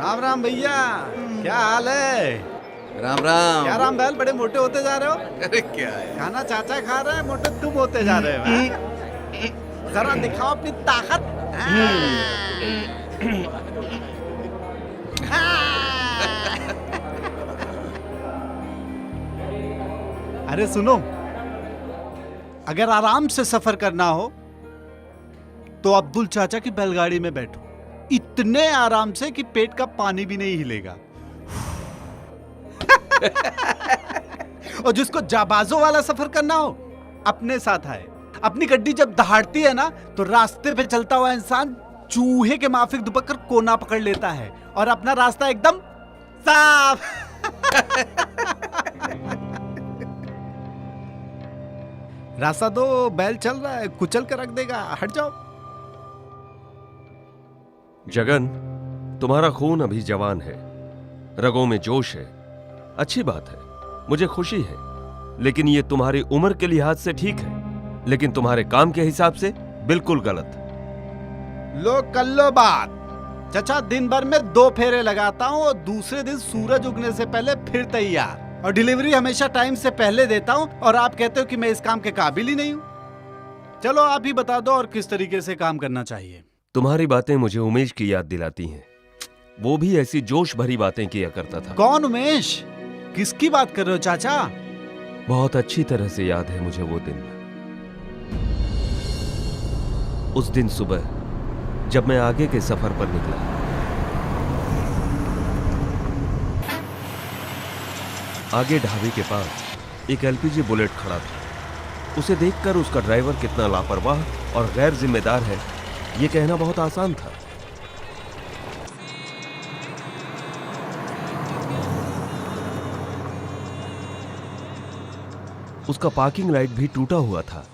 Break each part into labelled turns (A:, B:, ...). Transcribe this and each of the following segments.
A: राम राम भैया, क्या हाल है?
B: राम राम।
A: क्या राम बैल, बड़े मोटे होते जा रहे हो।
B: अरे क्या है,
A: खाना चाचा खा रहे हैं, मोटे तुम होते जा रहे हो। जरा दिखाओ अपनी ताकत। अरे सुनो, अगर आराम से सफर करना हो तो अब्दुल चाचा की बैलगाड़ी में बैठो, इतने आराम से कि पेट का पानी भी नहीं हिलेगा। और जिसको जाबाजों वाला सफर करना हो, अपने साथ आए। अपनी गड्डी जब दहाड़ती है ना, तो रास्ते पे चलता हुआ इंसान चूहे के माफिक दुबक कर कोना पकड़ लेता है और अपना रास्ता एकदम साफ। रास्ता दो, बैल चल रहा है, कुचल कर रख देगा, हट जाओ।
C: जगन, तुम्हारा खून अभी जवान है, रगों में जोश है, अच्छी बात है, मुझे खुशी है। लेकिन ये तुम्हारी उम्र के लिहाज से ठीक है, लेकिन तुम्हारे काम के हिसाब से बिल्कुल गलत।
A: लो कर लो बात। चाचा, दिन भर में 2 फेरे लगाता हूँ और दूसरे दिन सूरज उगने से पहले फिर तैयार, और डिलीवरी हमेशा टाइम से पहले देता हूँ, और आप कहते हो कि मैं इस काम के काबिल ही नहीं हूँ। चलो आप ही बता दो और किस तरीके से काम करना चाहिए।
C: तुम्हारी बातें मुझे उमेश की याद दिलाती हैं। वो भी ऐसी जोश भरी बातें किया करता था।
A: कौन उमेश? किसकी बात कर रहे हो चाचा?
C: बहुत अच्छी तरह से याद है मुझे वो दिन। उस दिन सुबह जब मैं आगे के सफर पर निकला, आगे ढाबे के पास एक एलपीजी बुलेट खड़ा था। उसे देखकर उसका ड्राइवर कितना लापरवाह और गैर जिम्मेदार है, ये कहना बहुत आसान था। उसका पार्किंग लाइट भी टूटा हुआ था।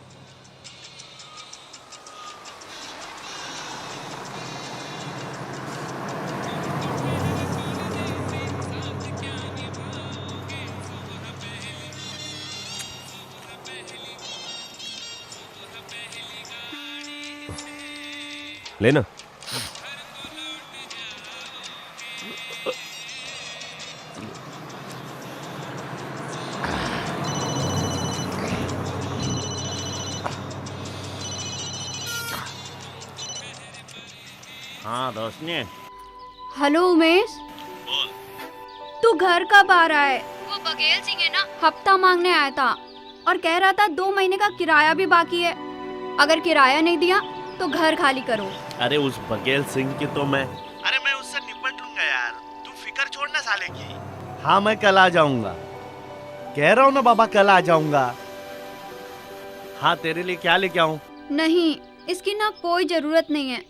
C: लेना।
D: हाँ रोशनी।
E: हेलो उमेश, तू घर कब आ रहा है? वो बघेल सिंह है ना, हफ्ता मांगने आया था और कह रहा था 2 महीने का किराया भी बाकी है। अगर किराया नहीं दिया तो घर खाली करो।
D: अरे उस बघेल सिंह की तो मैं उससे निपट लूंगा यार, तू फिक्र छोड़ना साले की। हाँ मैं कल आ जाऊंगा, कह रहा हूँ ना बाबा, कल आ जाऊंगा। हाँ तेरे लिए क्या लेके आऊं?
E: नहीं, इसकी ना कोई जरूरत नहीं है।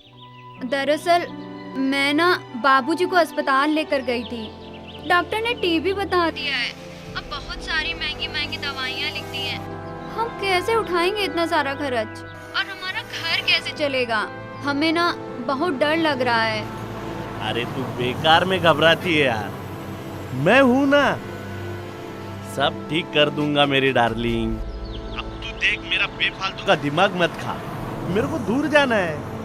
E: दरअसल मैं ना बाबूजी को अस्पताल लेकर गई थी। डॉक्टर ने टीबी बता दिया है। अब बहुत सारी महंगी महंगी दवाइयाँ लिख दी हैं। हम कैसे उठाएंगे इतना सारा खर्च, और हमारा घर कैसे चलेगा? हमें ना बहुत डर लग रहा है।
D: अरे तू बेकार में घबराती है यार, मैं हूं ना, सब ठीक कर दूंगा मेरी डार्लिंग। अब तू देख, मेरा बेफालतू का दिमाग मत खा, मेरे को दूर जाना है।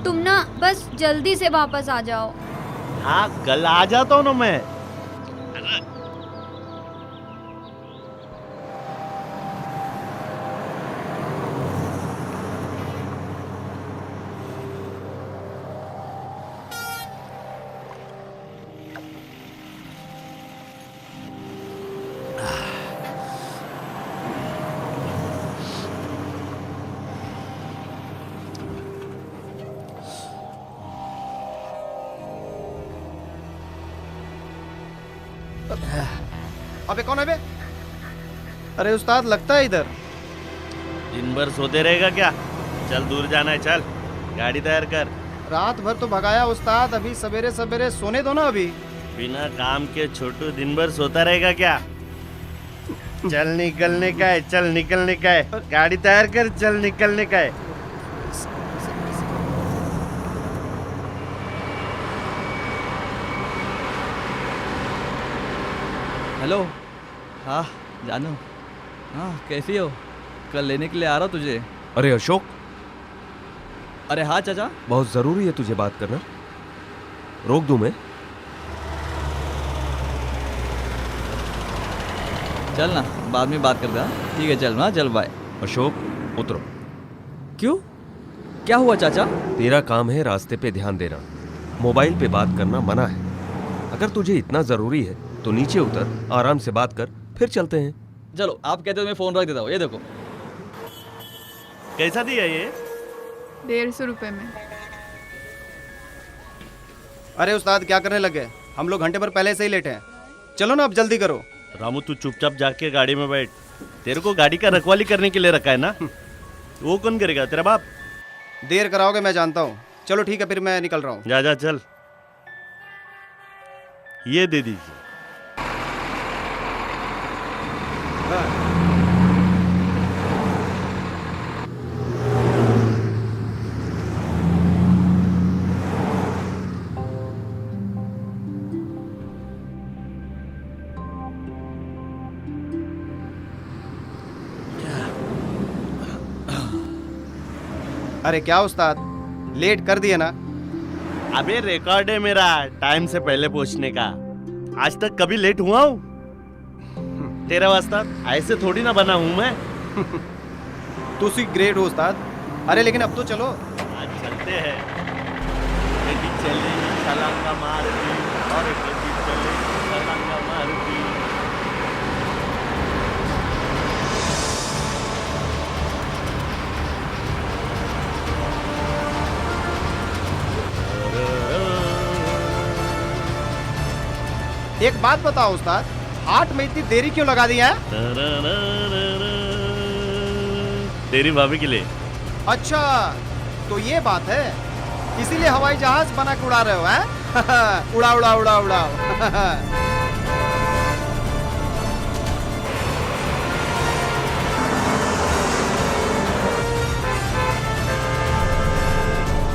E: तुम ना बस जल्दी से वापस आ जाओ।
D: हाँ कल आ जाता हूँ ना मैं।
A: अबे कौन है बे? अरे उस्ताद, लगता है इधर।
D: दिन भर सोते रहेगा क्या? चल दूर जाना है, चल गाड़ी तैयार कर।
A: रात भर तो भगाया उस्ताद, अभी सवेरे सवेरे सोने दो ना। अभी
D: बिना काम के छोटू दिन भर सोता रहेगा क्या? चल निकलने का है, चल निकलने का है, गाड़ी तैयार कर, चल निकलने का है।
F: हेलो। हाँ जानू, हाँ कैसी हो? कल लेने के लिए आ रहा हूँ तुझे।
C: अरे अशोक,
F: अरे हाँ चाचा।
C: बहुत जरूरी है तुझे बात करना, रोक दूं मैं?
F: चल ना, बाद में बात करते हैं। ठीक है चल ना, चल बाय।
C: अशोक उतरो।
F: क्यों, क्या हुआ चाचा?
C: तेरा काम है रास्ते पे ध्यान देना, मोबाइल पे बात करना मना है। अगर तुझे इतना जरूरी है तो नीचे उतर, आराम से बात कर, फिर चलते हैं।
F: चलो, आप कहते हो मैं फ़ोन रख देता हूँ। ये देखो।
D: कैसा दिया ये?
G: 150 रुपए में।
B: अरे उस्ताद क्या करने लगे? हम लोग घंटे भर पहले से ही लेट हैं। चलो ना, अब जल्दी करो।
D: रामू तू चुपचाप जाके गाड़ी में बैठ। तेरे को गाड़ी का रखवाली करने के लिए रखा है ना। वो कौन करेगा, तेरा बाप?
B: देर कराओगे मैं जानता हूँ। चलो ठीक है, फिर मैं निकल रहा हूँ।
D: जा जा चल। ये दे दीजिए।
B: अरे क्या उस्ताद, लेट कर दिए ना?
D: अबे रिकॉर्ड है मेरा टाइम से पहले पहुंचने का। आज तक कभी लेट हुआ हूँ? तेरा वास्ता ऐसे थोड़ी ना बना हूँ मैं।
B: तू सी ग्रेट हो उस्ताद। अरे लेकिन अब तो चलो।
D: आज चलते हैं। कभी चलेगी छलांगा मारती और कभी चलेगी छलांगा मारती।
B: एक बात बताओ उस्ताद, हाट में इतनी देरी क्यों लगा दी है?
D: तेरी भाभी के लिए।
B: अच्छा तो ये बात है, इसीलिए हवाई जहाज बना के उड़ा रहे हो हैं? उड़ा उड़ा उड़ा उड़ा।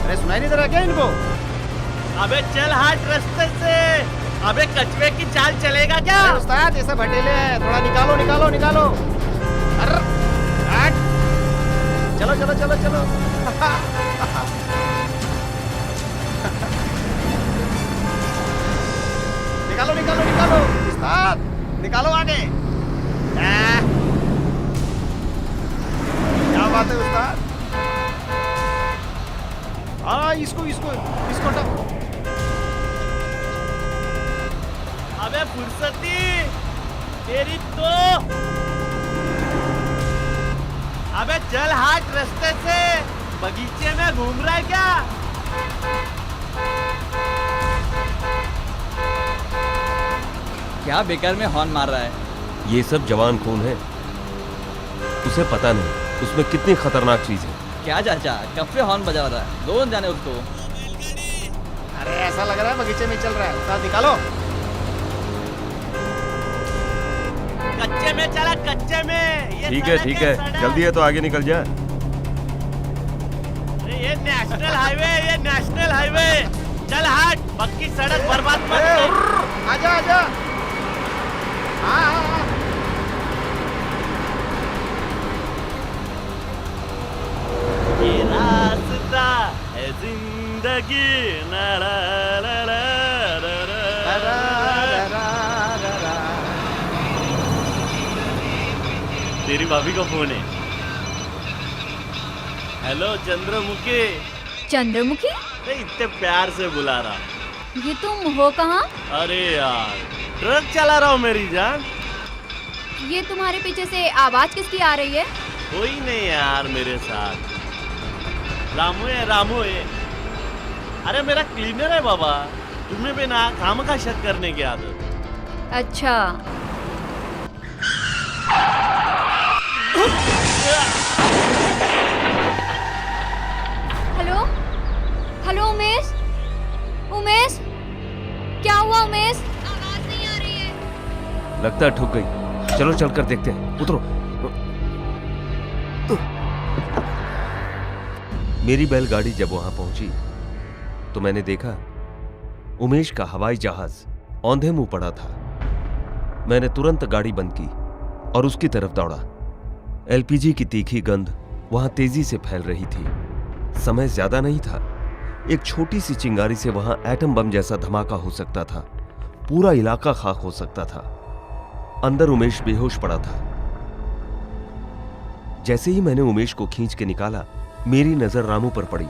B: अरे सुनाई नहीं दे रहा क्या इनको?
D: अबे चल हाट रास्ते से। अबे कछुए की चाल चलेगा क्या?
B: अरे उस्ताद ऐसा भटेले हैं, थोड़ा निकालो निकालो निकालो। अरे हट। चलो चलो चलो चलो। निकालो निकालो निकालो उस्ताद, निकालो आगे। क्या बात है उस्ताद? हाँ इसको इसको इसको हटाओ।
D: अबे फुर्सती तेरी तो। अबे चल हाट रास्ते से। बगीचे में घूम रहा है क्या?
F: क्या बेकार में हॉर्न मार रहा है?
C: ये सब जवान खून है, उसे पता नहीं उसमें कितनी खतरनाक चीज है।
F: क्या चाचा, कब से हॉर्न बजा रहा है? दो जाने उसको।
B: अरे ऐसा लग रहा है बगीचे में चल रहा है। उस्ताद निकालो।
D: कच्चे में चला, कच्चे में। ये
C: ठीक है
D: सड़क
C: ठीक है,
D: सड़क।
C: जल्दी है तो आगे निकल जा।
D: अरे ये नेशनल हाईवे, ये नेशनल हाईवे। चल हाट, पक्की सड़क बर्बाद मत कर।
B: आजा आजा। हाँ हाँ हाँ।
D: ये रास्ता है जिंदगी। ला ला ला ला ला ला ला। तेरी भाभी का फोन है। हेलो चंद्रमुखी।
E: चंद्रमुखी,
D: अरे इतने प्यार से बुला रहा।
E: ये तुम हो कहाँ?
D: अरे यार ट्रक चला रहा हूँ मेरी जान।
E: ये तुम्हारे पीछे से आवाज किसकी आ रही है?
D: कोई नहीं यार मेरे साथ। रामू है, रामू है। अरे मेरा क्लीनर है बाबा। तुम्हें भी ना खामखा शक करने की आदत।
E: अच्छा, हेलो हेलो उमेश, उमेश क्या हुआ उमेश? आवाज नहीं आ रही है।
C: लगता है ठुक गई। चलो चल कर देखते हैं, उतरो। मेरी बैलगाड़ी जब वहां पहुंची तो मैंने देखा उमेश का हवाई जहाज औंधे मुंह पड़ा था। मैंने तुरंत गाड़ी बंद की और उसकी तरफ दौड़ा। एलपीजी की तीखी गंध वहां तेजी से फैल रही थी। समय ज्यादा नहीं था। एक छोटी सी चिंगारी से वहां एटम बम जैसा धमाका हो सकता था। पूरा इलाका खाक हो सकता था। अंदर उमेश बेहोश पड़ा था। जैसे ही मैंने उमेश को खींच के निकाला, मेरी नजर रामू पर पड़ी।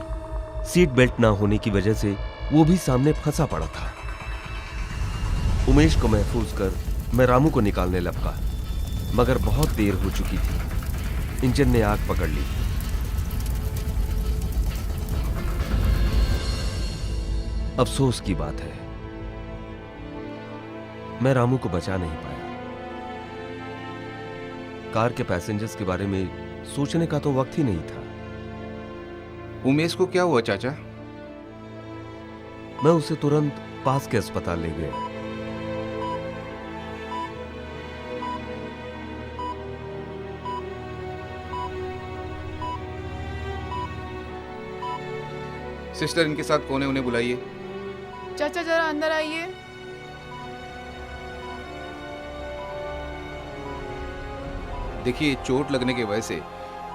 C: सीट बेल्ट ना होने की वजह से वो भी सामने फंसा पड़ा था। उमेश को महफूज कर मैं रामू को निकालने लपका, मगर बहुत देर हो चुकी थी। इंजन ने आग पकड़ ली। अफसोस की बात है, मैं रामू को बचा नहीं पाया। कार के पैसेंजर्स के बारे में सोचने का तो वक्त ही नहीं था।
H: उमेश को क्या हुआ चाचा?
C: मैं उसे तुरंत पास के अस्पताल ले गया।
H: सिस्टर, इनके साथ कौन है, उन्हें बुलाइए।
G: चाचा जरा अंदर आइए।
H: देखिए, चोट लगने की वजह से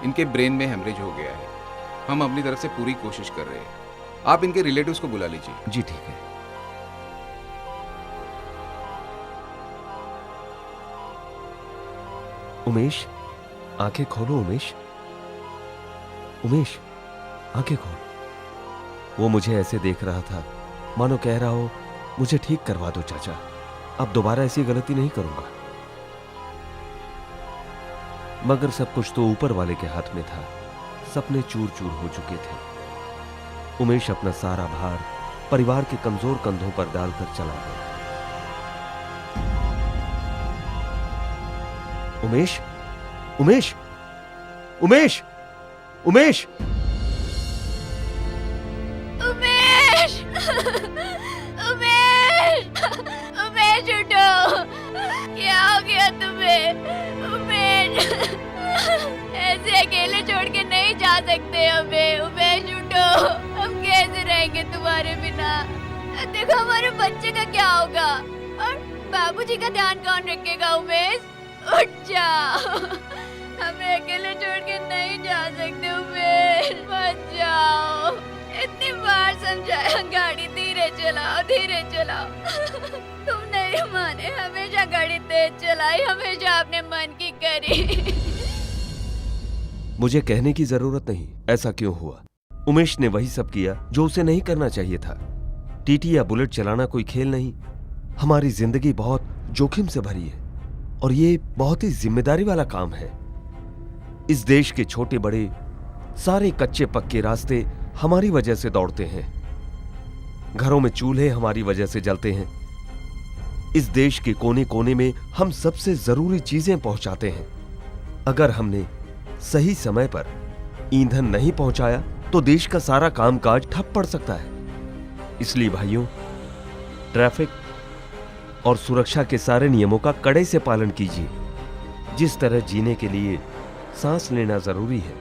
H: इनके ब्रेन में हेमरेज हो गया है। हम अपनी तरफ से पूरी कोशिश कर रहे हैं। आप इनके रिलेटिव्स को बुला लीजिए।
C: जी ठीक है। उमेश, आंखें खोलो। उमेश, उमेश, आंखें खोल। वो मुझे ऐसे देख रहा था मानो कह रहा हो, मुझे ठीक करवा दो चाचा, अब दोबारा ऐसी गलती नहीं करूंगा। मगर सब कुछ तो ऊपर वाले के हाथ में था। सपने चूर चूर हो चुके थे। उमेश अपना सारा भार परिवार के कमजोर कंधों पर डालकर चला गया। उमेश, उमेश, उमेश, उमेश,
E: उमेश, उमेश, उमेश उठो, क्या हो गया तुम्हें? उमेश, ऐसे अकेले छोड़ के नहीं जा सकते हमें। उमेश उठो, हम कैसे रहेंगे तुम्हारे बिना? देखो हमारे बच्चे का क्या होगा, और बाबूजी का ध्यान कौन रखेगा? उमेश उठ जाओ, हमें अकेले छोड़ के नहीं जा सकते। उमेश मत जाओ, इतनी बार समझाया, गाड़ी धीरे चलाओ, धीरे चलाओ। तुम नहीं माने, हमेशा गाड़ी तेज चलाई, हमेशा अपने मन की करी।
C: मुझे कहने की जरूरत नहीं ऐसा क्यों हुआ। उमेश ने वही सब किया जो उसे नहीं करना चाहिए था। टीटी या बुलेट चलाना कोई खेल नहीं। हमारी जिंदगी बहुत जोखिम से भरी है और ये बहुत ही जिम्मेदारी वाला काम है। इस देश के छोटे बड़े सारे कच्चे पक्के रास्ते हमारी वजह से दौड़ते हैं। घरों में चूल्हे हमारी वजह से जलते हैं। इस देश के कोने कोने में हम सबसे जरूरी चीजें पहुंचाते हैं। अगर हमने सही समय पर ईंधन नहीं पहुंचाया तो देश का सारा कामकाज ठप पड़ सकता है। इसलिए भाइयों, ट्रैफिक और सुरक्षा के सारे नियमों का कड़े से पालन कीजिए। जिस तरह जीने के लिए सांस लेना जरूरी है,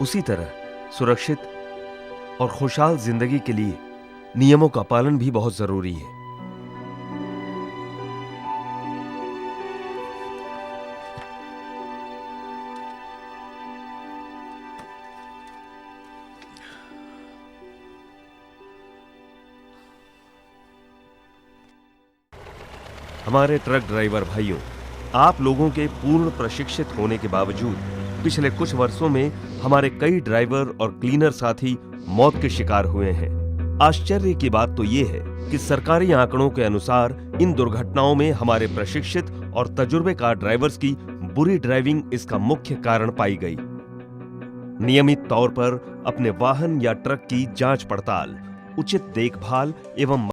C: उसी तरह सुरक्षित और खुशहाल जिंदगी के लिए नियमों का पालन भी बहुत जरूरी है। हमारे ट्रक ड्राइवर भाइयों, आप लोगों के पूर्ण प्रशिक्षित होने के बावजूद पिछले कुछ वर्षों में हमारे कई ड्राइवर और क्लीनर साथी मौत के शिकार हुए हैं। आश्चर्य की बात तो ये है कि सरकारी आंकड़ों के अनुसार इन दुर्घटनाओं में हमारे प्रशिक्षित और तजुर्बेकार ड्राइवर्स की बुरी ड्राइविंग इसका मुख्य कारण पाई गई। नियमित तौर पर अपने वाहन या ट्रक की जांच पड़ताल, उचित देखभाल एवं